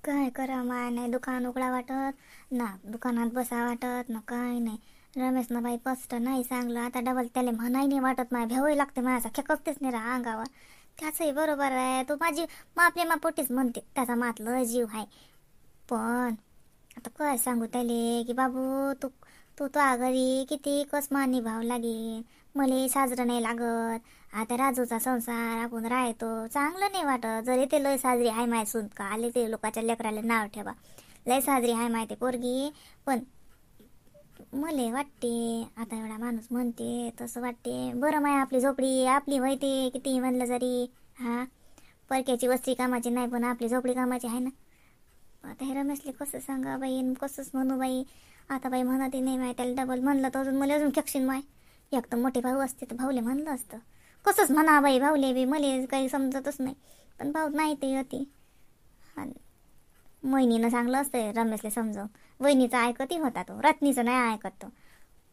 काय करा माय, नाही दुकान उघडा वाटत ना, दुकानात बसा वाटत ना, काय नाही. रमेशनं बाई स्पष्ट नाही सांगलं, आता डबल त्याला म्हणाही नाही वाटत, माय भेवाही लागते, माझा खेकसतेच नाही रा अंगावर. त्याचंही बरोबर आहे, तो माझी मापल्या मापोटीच म्हणते, त्याचा मातलं जीव आहे. पण आता काय सांगू त्याले की बाबू तू तू तो घरी किती कसमा निभाव लागेल, मले साजरं नाही लागत. आता राजूचा संसार आपण राहतो चांगलं नाही वाटत. जरी ते लय साजरी आहे माय सून का आले ते लोकांच्या लेकराला नाव ठेवा, लय साजरी आहे माय ते पोरगी. पण मले वाटते आता एवढा माणूस म्हणते तसं वाटते बरं माय आपली झोपडी आपली व्हायते किती म्हणलं जरी. हा, परक्याची वस्ती कामाची नाही पण आपली झोपडी कामाची आहे ना. आता हे रमेशले कसं सांगा बाई, कसंच म्हणू बाई. आता बाई म्हणते नाही माय, त्याला डबल म्हणलं तर अजून मला अजून खेकशीन माय. एक तर मोठे भाऊ असते तर भाऊले म्हणलं असतं, कसंच म्हणा बाई भाऊले बी, मला काही समजतच नाही. पण भाऊ नाही ते होती. वहिनीनं सांगलं असतं रमेशले समजावून, वहिनीचं ऐकती होता तो, रत्नीचं नाही ऐकत तो.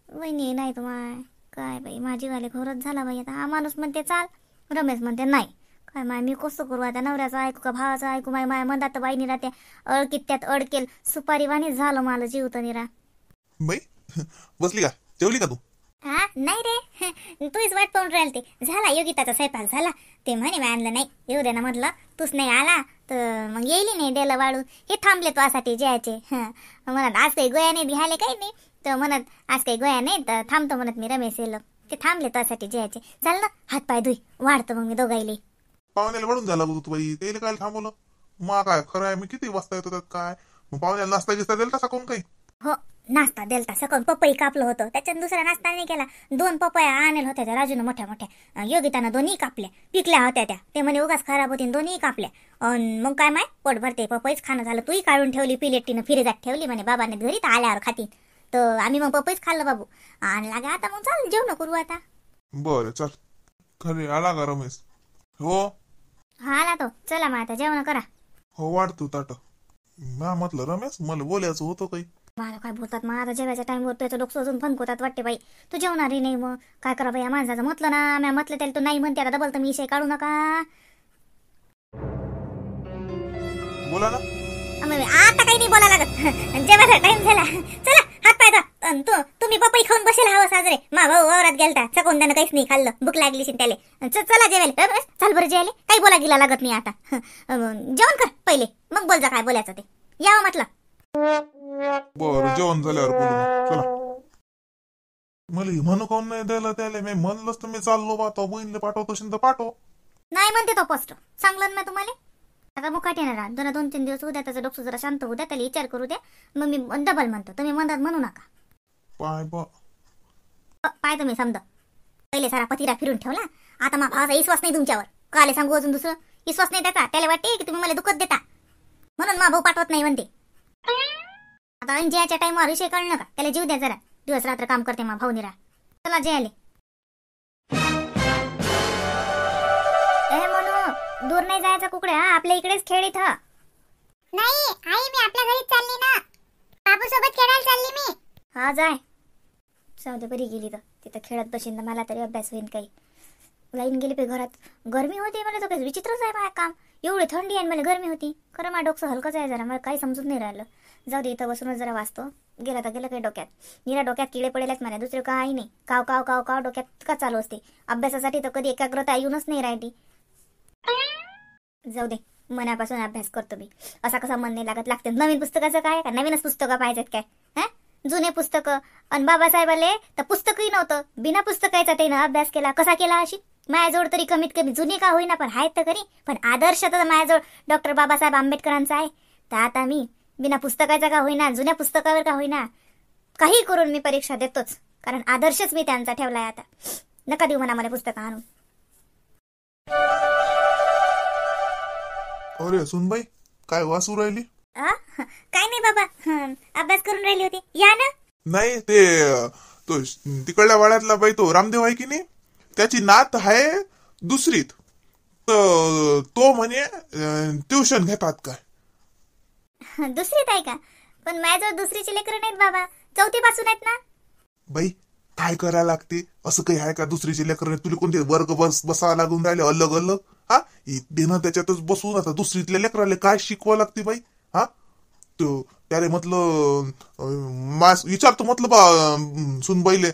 वहिनी नाही तो माय, काय बाई माझीवाले घोरच झाला बाई. आता हा माणूस म्हणते चाल, रमेश म्हणते नाही. काय माय मी कसं करू आता, नवऱ्याचं ऐकू का भावाचं ऐकू. माय माय म्हणतात बाईनी राहते अडकीत त्यात अडकेल, सुपारी वाणीच झालं मला जीव तर निरा. बाई बसली का, जेवली का तू? हा नाही रे, तूच वाट पाहून राहिल. ते झाला योगिताचा स्वयंपाक झाला, ते म्हणे मी आणलं नाही, येऊ दे ना म्हटलं, तूच नाही आला तर मग येईल नाही द्यायला वाळू. हे थांबले तो आसाठी जायचे. म्हणत आज काही गोया नाही घ्यायला काही नाही, तर म्हणत आज काही गोया नाही तर थांबतो म्हणत मी रमेश येलो. ते थांबले तो आसाठी जायचे. चाल ना हात पाय धुई, वाढतो मग मी दोघाईले. पाहुण्याला वाढून झाला तू बाई, त्याला काय थांबवलं? मग काय खरं आहे, मी किती वाजता येतो त्यात काय. मग पाहुण्याला नाश्ता गिस्ता दिला तसा कोण काही? हो, नाश्ता दिलता. सकाळ पपई कापलं होतं, त्याच्यात दुसरा नाश्ता नाही केला. 2 पपया आणेल होत्या त्या राजूनं मोठ्या मोठ्या, योगितानं 2ही कापल्या, पिकल्या होत्या त्या. ते म्हणे उगाच खराब होती, 2ही कापल्या. मग काय माय पोट भरते, पपईच खाणं झालं. तूही काढून ठेवली पिलेटीनं, फिरेजात ठेवली म्हणे बाबाने घरी, तर आल्यावर खाती. तर आम्ही मग पपईच खाल्लं बाबू. आणि लागे आता मग चाल जेवण करू आता. बरं चल. खरे आला का रमेश? हो हा आला तो, चला मग आता जेवण करा. हो वाढतो ताट. म्या म्हटलं रमेश मला बोलायचं होतं काही. मला काय बोलतात मग आता जेवायच्या टाइमवर त्याचं डोकं अजून फनकोतात वाटते बाई. तू जेवणारही नाही, मग काय करा बाई. या माणसाचं म्हटलं ना, मी म्हटलं त्याला तू नाही म्हणते, आता डबल तर मी विषय काढू नका. बोला ना. आता काही नाही बोला लागत, जेवायचा टाइम झाला. चला हात पाय धुवा. तुम्ही पपई खाऊन बसेल हवं साजरे. मा भाऊ वावरात गेलता, सकून त्यानं काहीच नाही खाल्लं, भूक लागली त्याले. चला जेवायला. चाल बरं जेवायला, काही बोला गेला लागत नाही आता. जेवण कर पहिले, मग बोल जा काय बोलायचं ते. यावं म्हटलं. बरं जेवण झाल्यावर बोलू मग. चला. मला म्हणू कोण नाही द्यायला त्याला, मी म्हणलंच तर मी चाललो बा. तो बहिणीला पाठवतो शिंद पाठव. नाही म्हणते तो पोस्ट, सांगलं ना तुम्हाला. आता मग काटे ना 2-3 दिवस उद्या त्याचं डोकं जरा शांत होऊ द्या, त्याला विचार करू द्या, मग मी डबल म्हणतो. तुम्ही म्हणतात म्हणू नका. पाय बा पाय तुम्ही समजा पहिले सारा पतिरा फिरून ठेवला. आता मग भावाचा विश्वास नाही तुमच्यावर. काले सांगू अजून दुसरं विश्वास नाही त्याचा. त्याला वाटते की तुम्ही मला दुखत देता म्हणून मा भाऊ पाठवत नाही म्हणते. आता अंजियाच्या टाइमवर विषय कळू नका, त्याला जीव द्या जरा. दिवस रात्र काम करते मा भाऊ निरा. चला जयाले. म्हणून दूर नाही जायचं कुकड्या, आपल्या इकडेच खेळ इथं. नाही आई, मी आपल्या घरीच चालली ना, बाबू सोबत खेळायला चालली मी. हा जाय. जाऊ दे, बरी गेली तर तिथं खेळत बसेन, मला तरी अभ्यास होईल. काही लाईन गेली पे घरात, गरमी होती. मला तर काही विचित्रच आहे माझ्या काम. एवढी थंडी आहे मला गरमी होती. खरं माझं डोकं हलकंच आहे जरा, मला काही समजून नाही राहिलं. जाऊ दे, इथं बसूनच जरा वाचतो. गेला तर गेलं काही डोक्यात. निरा डोक्यात किडे पडेलच मला, दुसरं काही नाही. काव काव काव काव डोक्यात का चालू असते. अभ्यासासाठी तर कधी एकाग्रता येऊनच नाही राहिली. जाऊ दे, मनापासून अभ्यास करतो मी. असा कसा मन नाही लागत. लागते नवीन पुस्तकाचं काय का, नवीनच पुस्तकं पाहिजेत काय. हा, जुने पुस्तकं. आणि बाबासाहेबाले तर पुस्तकही नव्हतं, बिना पुस्तकाचा त्यानं अभ्यास केला. कसा केला अशी माझ्याजवळ तरी कमीत कमी जुनी का होईना पण आहेत तर खरी. पण आदर्श तर माझ्याजवळ डॉक्टर बाबासाहेब आंबेडकरांचा आहे. तर आता मी बिना पुस्तकाचा का होईना, जुन्या पुस्तकावर का होईना, काही करून मी परीक्षा देतोच. कारण आदर्शच मी त्यांचा ठेवलाय. आता नका देऊ म्हणा मला पुस्तकं आणून. अरे सुनबाई काय वासू राहिली? काय नाही बाबा, अभ्यास करून राहिली होती. या ना. नाही ते तो तिकडल्या वाड्यातला बाई तो रामदेव आहे की नाही, त्याची नात आहे दुसरीत. तो म्हणे ट्युशन घेतात काय. दुसरीत आहे का? पण माझ्याजवळ दुसरीची लेकरं नाहीत बाबा, 4थी पासून आहेत ना. बाई काय करायला लागते, असं काही आहे का दुसरीचे लेकर? तुला कोणते वर्ग बसावं लागून राहिले अलग अलग? हा, देणं त्याच्यातच बसून आता दुसरीतल्या लेकराला काय शिकवा लागते बाई. हा तो त्याला म्हटलं विचारतो म्हटलं बा सुनबाईले,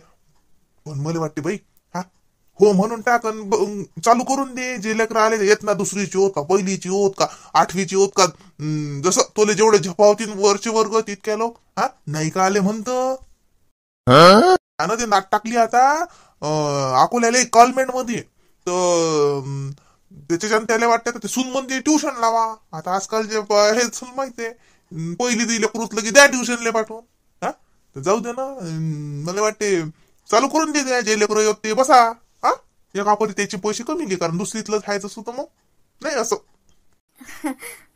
पण मला वाटते बाई हा हो म्हणून टाक चालू करून दे. जे लेकर आले येत ना दुसरीची होत का पहिलीची होत का आठवीची होत का जसं तोले जेवढे झपावतील वरचे वर्ग तितक्या लोक हा नाही का आले म्हणतं. त्यानं ते नाट टाकली आता अकोल्याला कॉलमेंट मध्ये. तर त्याच्याच्यानं त्याला वाटतं ते सून म्हणजे ट्युशन लावा. आता आजकालचे हे सून माहितीये पहिली दिली लेकरूत लगे द्या ट्युशनला पाठवून. हा तर जाऊ दे ना. मला वाटते चालू करून दे द्या जे लेकर येत ते बसा. हा एका परी त्याचे पैसे कमी घे कारण दुसरीतलं खायचं होतं मग नाही असं.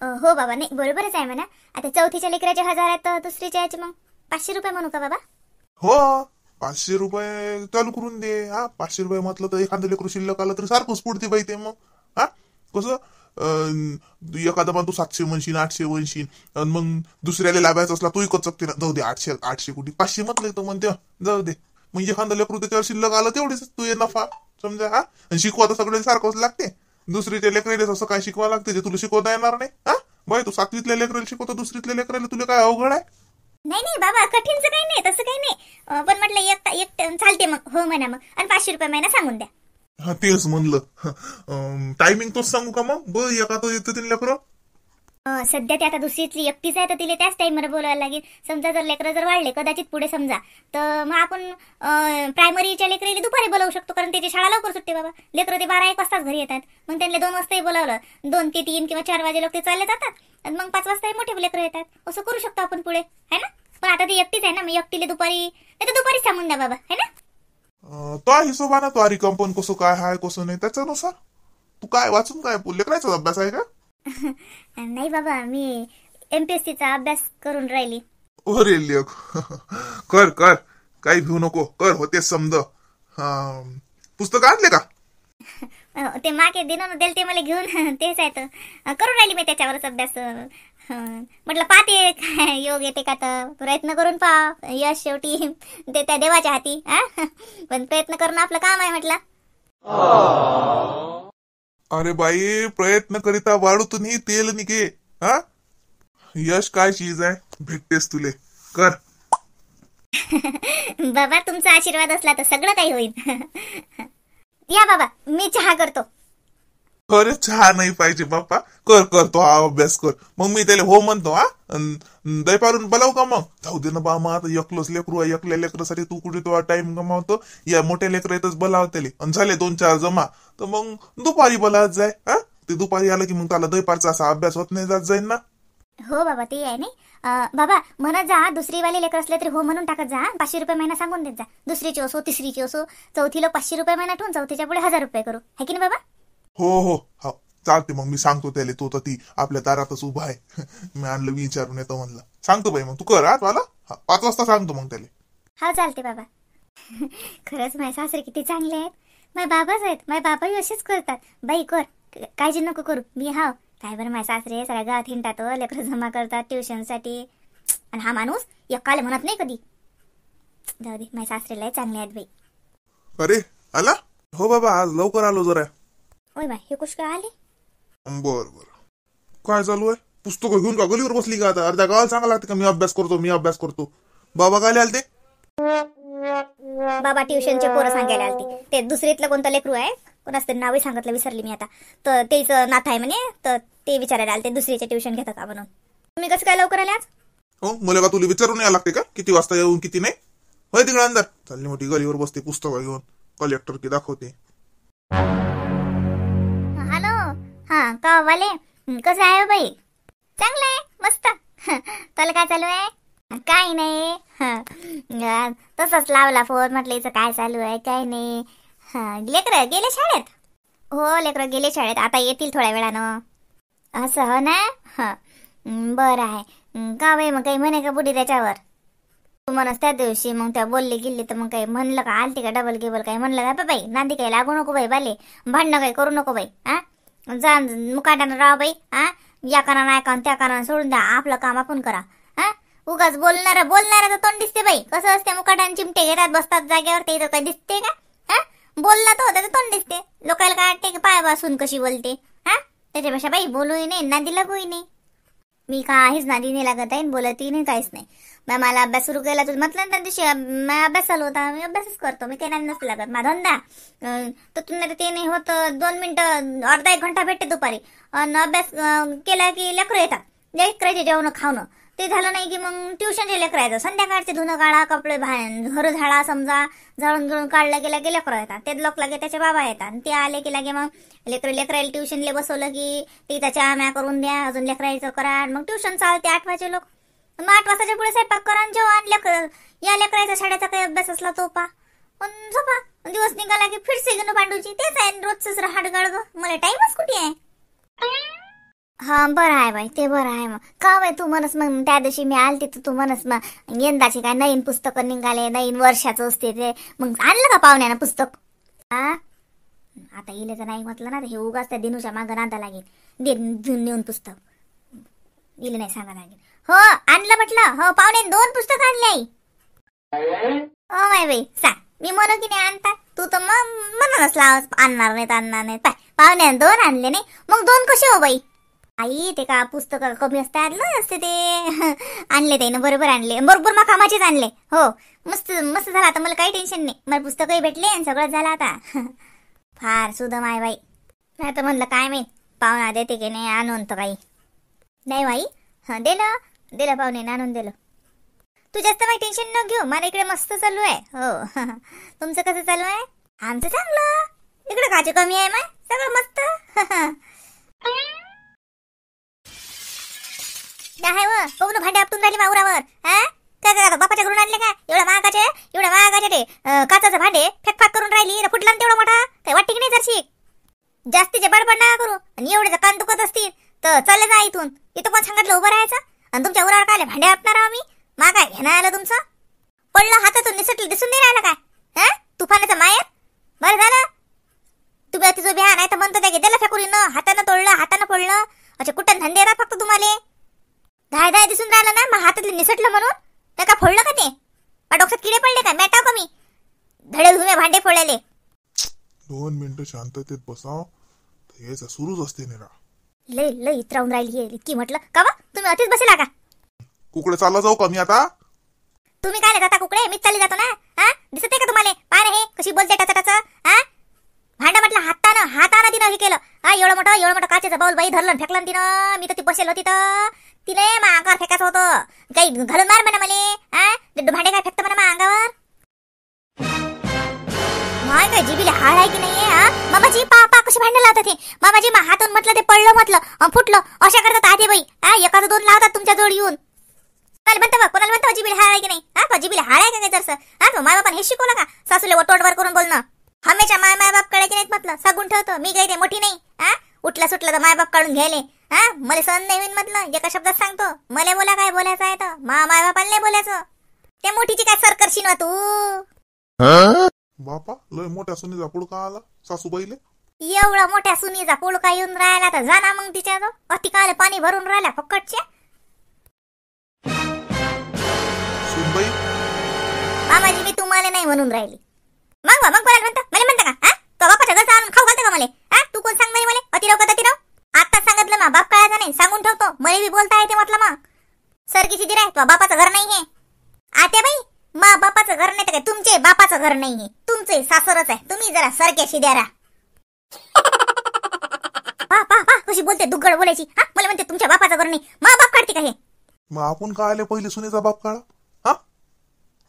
हो बाबा नाही बरोबरच आहे म्हणा. आता चौथीच्या लेकराचे 1000 आहेत तर दुसरीच्या याचे मग 500 रुपये म्हणू का बाबा. हो 500 रुपये चालू करून दे. हा 500 रुपये म्हटलं तर एखादं लेकरू शिल्लक आलं तर सारखंच पुढते बाई ते मग. हा कसं एखादा मग तू 700 म्हणशील 800 म्हणशील आणि मग दुसऱ्याला लाभायचं असला तोही कचकते ना. जाऊ दे 800 कुठे 500 म्हटलं तर म्हणते जाऊ दे. मग एखादं लेकरू त्याच्यावर शिल्लक आलं तेवढेच तू ये नफा समजा. हा आणि शिकवा तर सगळे सारखंच लागते. दुसरीच्या लेकराला असं काय शिकवा लागते जे तुला शिकवता येणार नाही. हा बाई तू 7वीतल्या लेकराला शिकवतो दुसरीतल्या लेकराला तुला काय अवघड आहे. नाही नाही बाबा कठीणचं काही नाही तसं काही नाही. पण म्हटलं एक चालते मग हो म्हणा मग आणि 500 रुपये महिना सांगून द्या. हा तेच म्हणलं टायमिंग तोच सांगू का मग ब एका तो येतं तीन लेकरं. सध्या ते आता दुसरीतली एकटीच आहे तर तिला त्याच टाइमवर बोलायला लागेल. समजा जर लेकरं जर वाढले कदाचित पुढे समजा तर मग आपण प्रायमरीच्या लेकरीला दुपारी बोलावू शकतो कारण त्याची शाळा लवकर सुटते बाबा. लेकरं ते 12-1 वाजताच घरी येतात. मग त्यांना 2 वाजताही बोलावलं 2 ते 3 किंवा 4 वाजे लोक ते चालले जातात आणि मग 5 वाजताही मोठे लेकरं येतात. असं करू शकतो आपण पुढे है ना. पण आता ती एकटीच आहे ना मग एकटीला दुपारी नाही तर दुपारीच सांगून द्या बाबा है ना. तो हिशोबाना तो आरी कंपन कसं काय हाय कसं नाही त्याच्यानुसार तू काय वाचून काय लेकरायचा अभ्यास आहे का. नाही बाबा मी MPSCचा अभ्यास करून राहिली. अरे लेख कर कर काही भिऊ नको कर होते समज. पुस्तक आणले का. ते मागे दिनं दिल ते मला घेऊन तेच आहे तर करून राहिली मी त्याच्यावरच अभ्यास. म्हटलं पाहते काय योग येते का तर प्रयत्न करून पहा यश शेवटी ते त्या देवाच्या हाती. पण प्रयत्न करणं आपलं काम आहे म्हटलं. अरे बाई प्रयत्न करिता वाढूतूनही तेल निघे. हा यश काय चीज आहे भेटतेस तुले कर. बाबा तुमचा आशीर्वाद असला तर सगळं काही होईल. या बाबा मी चहा करतो. अरे चहा नाही पाहिजे बाप्पा कर कर तो हा अभ्यास कर. मग मी त्याला हो म्हणतो. हा दही पारून बोलाव का मग जाऊ दे ना बा. मग आता एकलंच लेकरू आहे एकल्या लेकरासाठी तू कुठे तो टाइम गमावतो. या मोठ्या लेकर येतच बोलाव त्याला आणि झाले 2-4 जमा तर मग दुपारी बोलावत जाय. हा ते दुपारी आलं की मग त्याला दहीपारचा असा अभ्यास होत नाही जात जाईल ना. हो बाबा ते आहे नाही. बाबा म्हणत जा दुसरीवाले लेकर असले तरी हो म्हणून टाकत जा. 500 रुपये महिना सांगून देत जा. दुसरीची असो तिसरीची असो चौथीला 500 रुपये महिना ठेवून चौथीच्या पुढे 1000 रुपये करू है की नाही बाबा. हो हो हो चालते मग मी सांगतो त्याला. तो तर ती आपल्या दारातच उभा आहे. मी आणलं विचारून येतो म्हणलं सांगतो बाई. मग तू कर आज मला 5 वाजता सांगतो मग त्याला. हा चालते बाबा. खरंच माझे सासरे किती चांगले आहेत. माझे बाबाच आहेत. माझे बाबाही असेच करतात. बाई कर काळजी नको करू मी हाव. काय बरं माझे सासरे सगळ्या गावात हिंडतात लेकरं जमा करतात ट्युशनसाठी आणि हा माणूस एकाला म्हणत नाही कधी. जाऊ दे माझ्या सासरेला चांगले आहेत बाई. अरे आला हो बाबा आज लवकर आलो जरा. ओय बाई हे कुश काय आले. बर बर काय चालू आहे. पुस्तक घेऊन का गलीवर बसली का आता. अर्ध्या गावाला सांगा लागते का मी अभ्यास करतो. बाबा काय आलते. बाबा ट्युशनचे पोरं सांगायला आलते. ते दुसरीतलं कोणतं लेकरू आहे कोणाच तरी नावही सांगितलं विसरली मी आता. तर तेच नाथ आहे म्हणे तर ते विचारायला आलते दुसरीचे ट्युशन घेतात का म्हणून. तुम्ही कसं काय लवकर आले आज. हो मला का तुला विचारून यायला लागते का किती वाजता येऊन किती नाही. होय तिकडे अंदर चालली मोठी गलीवर बसते पुस्तक घेऊन कलेक्टर की दाखवते. हॅलो हा का वाले कसं आहे बाई. चांगलं आहे मस्त. तुला काय चालू आहे. काही नाही तसंच लावला फोन म्हटलं हिचं काय चालू आहे काय नाही. लेकरं गेले शाळेत. हो लेकरं गेले शाळेत आता येतील थोड्या वेळानं. असं हो ना. बरं आहे का बाई मग काही म्हणे का बुडी त्याच्यावर. तू म्हणस त्या दिवशी मग त्या बोलली गेली तर मग काही म्हणलं का आलती का डबल गिबल काही म्हणलं का बाई. नांदी काही लागू नको बाई बाले भांडणं काही करू नको बाई. जा मुकाट्यानं राहा बाई. या काना नाही का त्या कानानं सोडून द्या आपलं काम आपण करा. उगाच बोलणारा तर तोंड दिसते बाई. कसं असते मुकाट्यानं चिमटे घेतात बसतात जागेवर ते तर काही दिसते का. बोलला तो त्याचं तोंड दिसते. लोकांना काय वाटते की पाय बसून कशी बोलते. त्याच्यापेक्षा बाई बोलूही नाही नांदी लागूही नाही. मी काहीच नादी नाही लागत आहे, बोलतही नाही, काहीच नाही. मला अभ्यास सुरू केला तुला म्हटलं ना त्या दिवशी, माझा अभ्यास चालू होता, मी अभ्यासच करतो, मी काही नादी नसते लागत. माझा धंदा तर तुम्हाला ते नाही होत. 2 मिनिटं अर्धा 1 घंटा भेटते दुपारी, आणि अभ्यास केला की लेकरं येतात, लेकरायचे जेवण खावणं. ते झालं नाही की मग ट्युशनचे लेकरायचं, संध्याकाळचे धुणं काढा, कपडे घर झाडा, समजा झाडून गिळून काढलं गेला की लेकरं येतात, ते लोक लागे त्याचे बाबा येतात, ते आले की लागे मग लेकरायला ट्युशनले बसवलं की तिचा चहा म्या करून द्या, अजून लेकरायचं करा, मग ट्युशन चालते 8 वाजे लोक. मग 8 वाजताच्या पुढे स्वयंपाक करा आणि जेवण. या लेकरायचा शाळेचा काही अभ्यास असला तो पा पण झोपा. दिवस निघाला की फिरसे घेऊन पांडूची, तेच आहे रोजच राहाट गाडग. मला टाइमच कुठे आहे. हा बरं आहे बाई, ते बरं आहे. मग का बाई तू म्हणस मग त्या दिवशी मी आलते तर तू म्हणस मग यंदाची काय नवीन पुस्तकं निघाले, नवीन वर्षाचं असते ते, मग आणलं का पाहुण्यानं पुस्तक? हा आता इले तर नाही म्हटलं ना, हे उगाच त्या दिनूच्या मागं नांदा लागेल, नेऊन पुस्तक इले नाही सांगा लागेल. हो आणलं म्हटलं, हो पाहुण्याने 2 पुस्तक आणले आई. हो माय बाई सांग, मी म्हणू की नाही आणता, तू तर मग म्हणूनच आणणार नाही. पाय पाहुण्याने 2 आणले नाही, मग 2 कसे हो बाई? आई ते का पुस्तक कमी असते ते आणले ते ना, बरोबर आणले, बरोबर मग कामाचेच आणले. हो मस्त मस्त झालं, आता मला काही टेन्शन नाही, मला पुस्तकही भेटले आणि सगळं झालं आता. फार सुद्धा माय बाई. नाही तर म्हणलं काय माहित पाहुणा देते की नाही आणून, तर काही नाही बाई. हा दिलं पाहुणे आणून दिलं. तू जास्त काही टेन्शन न घेऊ, मला इकडे मस्त चालू आहे. हो तुमचं कसं चालू आहे? आमचं चांगलं, इकडे काचे कमी आहे माय, सगळं मस्त. काय व बघून भांडे आपटून राहिले वावरावर. हा काय बापाच्या घरून आणले का एवढ्या महागाचे ते काचाचे भांडे फेकफाक करून राहिली, फुटला तेवढा मोठा, काही वाटते की नाही जरशी? जास्तीचे बडबड नका करू, आणि एवढे जर कान दुखत असतील तर चालले जा इथून. इथं कोण सांगितलं उभं राहायचं? आणि तुमच्या उरावर काय भांडे आपणार आम्ही? मा काय घेणं आलं तुमचं? पडलं हातातून निसटलं, दिसून नाही राहिलं काय? हा तुफानाचं मायर. बरं झालं तुम्ही तिचं बिहा, नाही तर म्हणतो त्या गेल्याला फेकून हातानं तोडलं, हातानं फोडलं. अच्छा कुठं धंदे येतात फक्त तुम्हाला? धाय दिसून राहिलं ना, मग हातातले निसटलं म्हणून त्या का फोडलं का ते? डोक्यात किडे पडले का? मॅटाव का मी धडे धुमे भांडे फोडलेले? 2 मिनिटं शांततेत बसाव, हेच सुरूच असते निरा. लय इतरावून राहिली इतकी. म्हटलं का वा तुम्ही अतिच बसेला का? कुकडे चालला जाऊ का मी आता? तुम्ही काय जाता कुकडे? मीच चालली जातो ना. हा दिसत आहे का तुम्हाला? पाय हे कशी बोलते टाचा. हा भांडा म्हटलं हातानं तिनं हे केलं. हा एवढं मोठं काचेचं बाऊल बाई धरलं फेकलं तिनं. मी तर ती बसेल होती तर तिने मा अंगावर फेकायचं होतं, काही घालून मार म्हणा मला. हा भांडे काय फेकतं म्हणा मा अंगावर? माय काय जिबीला हाड आहे की नाहीये? हा मामाजी पा कशी भांडण लावतात ते. मामाजी मा हातून म्हटलं ते पडलं म्हटलं फुटलं, अशा करतात आधी बाई. हा एखादं 2 लावतात तुमच्या जोड येऊन. कोणाला म्हणतो जिबीला हाड आहे की नाही? हा जिबीला हाड आहे का काय जरसं? हा माय बापाने हे शिकवलं का सासूले वटवटवर करून बोलणं? हमेशा माय बाप कळायचे नाहीत म्हटलं, सांगून ठेवतो. मी काही ते मोठी नाही. हा उठला सुटला तर माय बाप काढून घ्यायले. हा मला सहन नाही होईन म्हटलं, एका शब्दात सांगतो. मला बोला काय बोलायचं आहे तर माय बापाला नाही बोलायचं. त्या मोठीची काय सर करशील ना तू? बापा लय मोठ्या सुनीचा पुडका आला सासूबाईले. एवढा मोठ्या सुनीचा पुडका येऊन राहिला तर जा ना मग तिच्या जो अतिकाले पाणी भरून राहिला फक्कटच्या. सुनबाई मामाजी मी तुम्हाला नाही म्हणून राहिली. मग कोणाला म्हणता? मला म्हणता का? हा तो बापाच्या घरचा आणून खाऊ घालते का मला? हा तू कोण सांग नाही मला? अतिराव आता सांगितलं ना, बाप कळायचा नाही, सांगून ठेवतो. मला बी बोलता येते म्हटलं. मग सरकीची दिर आहे, तो बापाचं घर नाही हे. आत्या बाई मा बापाचं घर नाही तर काय तुमचे बापाचं घर नाही हे, तुमचे सासरच आहे. तुम्ही जरा सरक्याशी द्या. पा कशी बोलते दुग्गड बोलायची. हा मला म्हणते तुमच्या बापाचं घर नाही, मा बाप काढते का हे? मग आपण काय आले पहिले सुनेचा बाप काढा? हा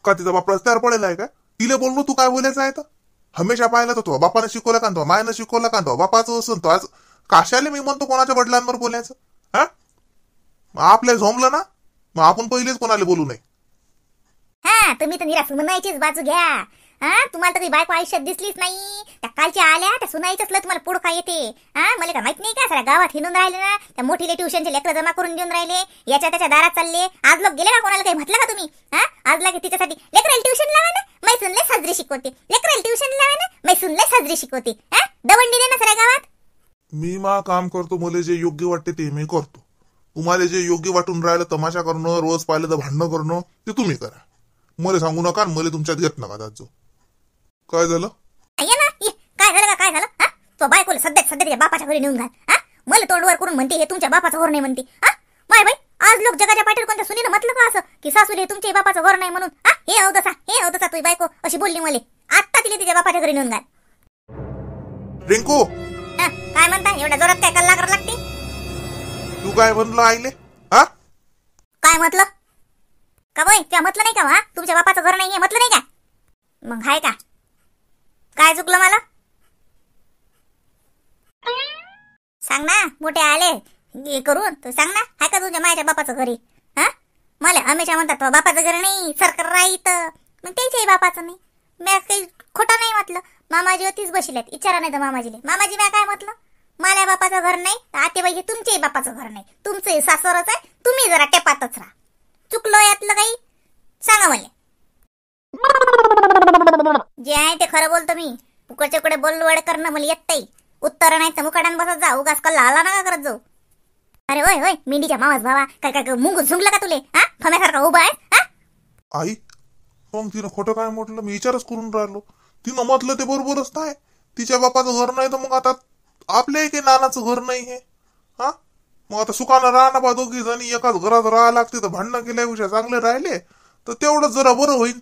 का तिचा बाप रस्त्यावर पडेला आहे का? तिला बोललो तू काय बोलायचं आहे तर? हमेशा पाहिलं तर तो बापानं शिकवलं का, तो मायनं शिकवलं का, तो बापाचं असून तो आज काशाले मी म्हणतो कोणाच्या वडिलांवर बोलायचं? हा आपल्या झोंबलं ना, मग आपण पहिलेच कोणाला बोलू नये. हा तुम्ही तर निराश म्हणायचीच बाजू घ्या. हा तुम्हाला तर बायको आयुष्यात दिसलीच नाही. त्या कालच्या आल्या त्या सुनाईच तुम्हाला पुढं काय येते? हा मला काय माहित नाही का? साऱ्या गावात हिंडून राहिले ना, त्या मोठीले ट्युशनचे लेकरं जमा करून देऊन राहिले, याच्या त्याच्या दारात चालले. आज लोक गेले ना, कोणाला काही म्हटलं का तुम्ही? हा आज लागे तिच्यासाठी लेकराला ट्युशन लावा ना, मै सुनले साजरी शिकवते. लेकराला ट्युशन लावा ना, मै सुनले साजरी शिकवते. हा दवंडी दे ना साऱ्या गावात. मी मा काम करतो, मला जे योग्य वाटते ते मी करतो. तुम्हाला जे योग्य वाटून राहिलं तमाशा करणं, रोज पाहिलं तर भांडणं करणं ते तुम्ही करा. मला सांगू नका, मला तुमच्यात घेत नका. जात काय झालं? काय झालं का? काय झालं? हा तो बायकोला सध्या बापाच्या घरी नेऊन घाल. हा मला तोंडवर करून म्हणते हे तुमच्या बापाचं घर नाही म्हणते. हा माय बाई आज लोक जगाच्या पाठीवर कोणत्या सुनीनं म्हटलं का असं की सासूले तुमच्या बापाचं घर नाही म्हणून? हा, हे हो तसा तुझी बायको अशी बोलली मले. आता तिला तिच्या बापाच्या घरी नेऊन घाल. रिंकू, हा, काय म्हणता एवढ्या जोरात काय कल्ला करायला लागते? तू काय म्हणलं आईले? हा, काय म्हटलं का बाई? त्या म्हटलं नाही का? हा, तुमच्या बापाचं घर नाहीये म्हटलं नाही का? मग हाय का? काय चुकलं मला सांग ना. मोठे आले हे करून तर सांग ना, हाय का तुझ्या मायाच्या बापाचं घरी? हा, मला हमेशा म्हणतात बापाचं घर नाही, सरकार राहीत, मग त्याच्याही बापाचं नाही. मी काही खोटं नाही म्हटलं. मामाजी होतीच बसल्यात, इचारा नाही तर मामाजीले. मामाजी मी काय म्हटलं? मला बापाचं घर नाही तर आतेबाई हे तुमच्याही बापाचं घर नाही, तुमचंही सासरच आहे, तुम्ही जरा टेपातच राहा. चुकलो यातलं काही सांगा मला. जे आहे ते खरं बोलतो मी. उकडच्या कडे बोलवड करणं मला येत नाही. उत्तर नाही तर मुकाडान बसत जा, उगाच कल्ला आला नका करत जाऊ. अरे होय होय, मेंढीच्या मामाच भावा, काय काय मुंग झुंगलं का तुले? हा, फम्यासारखा उभा आहे. हा, आई मग तिनं खोटं काय म्हटलं? मी विचारच करून राहिलो. तिनं म्हटलं ते बरोबरच नाही. तिच्या बापाचं घर नाही तर मग आता आपल्या काही नानाचं घर नाही हे. हा, मग आता सुखानं राहणं बा, दोघी जणी एकाच घरात राहायला लागते तर भांडणं केल्यापेक्षा चांगले राहिले तर तेवढं जरा बरं होईल.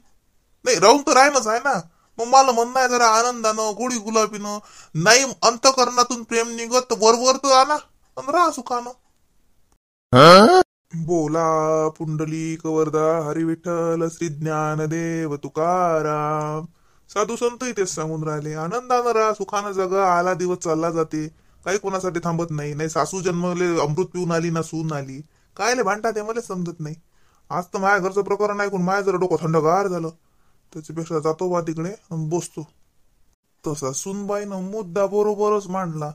नाही राहून तर राहिनच आहे ना. मग मला म्हणणं आहे जरा आनंदानं गोडी गुलाबीनं, नाही अंतकरणातून प्रेम निघत तर बरोबर तर आणा आणि राहा सुखानं. बोला पुंडलिक वरदा हरी विठ्ठल श्री ज्ञानदेव तुकाराम. साधू संत इथेच सांगून राहिले, आनंदानं राहा, सुखानं जगा. आला दिवस चालला जाते, काही कोणासाठी थांबत नाही. नाही सासू जन्मले अमृत पिऊन आली ना सून आली, कायले भांडतात ते मला समजत नाही. आज तर माझ्या घरचं प्रकरण ऐकून माझ्या जरा डोकं थंडगार झालं. त्याच्यापेक्षा जातो बा तिकडे बसतो. तसा सुनबाईनं मुद्दा बरोबरच मांडला,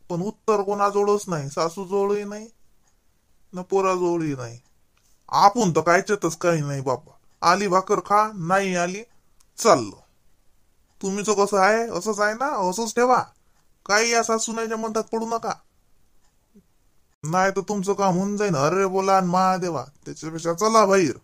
पण उत्तर कोणाजवळच नाही. सासूजवळही नाही ना पोराजवळही नाही. आपण तर कायच्यातच काही नाही बापा. आली भाकर खा, नाही आली चाललो. तुम्हीच कसं आहे असंच आहे ना, असंच ठेवा. काही या सासूनाच्या म्हणतात पडू नका, नाही तर तुमचं काम होऊन जाईन. अरे बोला महादेवा, त्याच्यापेक्षा चला बाहेर.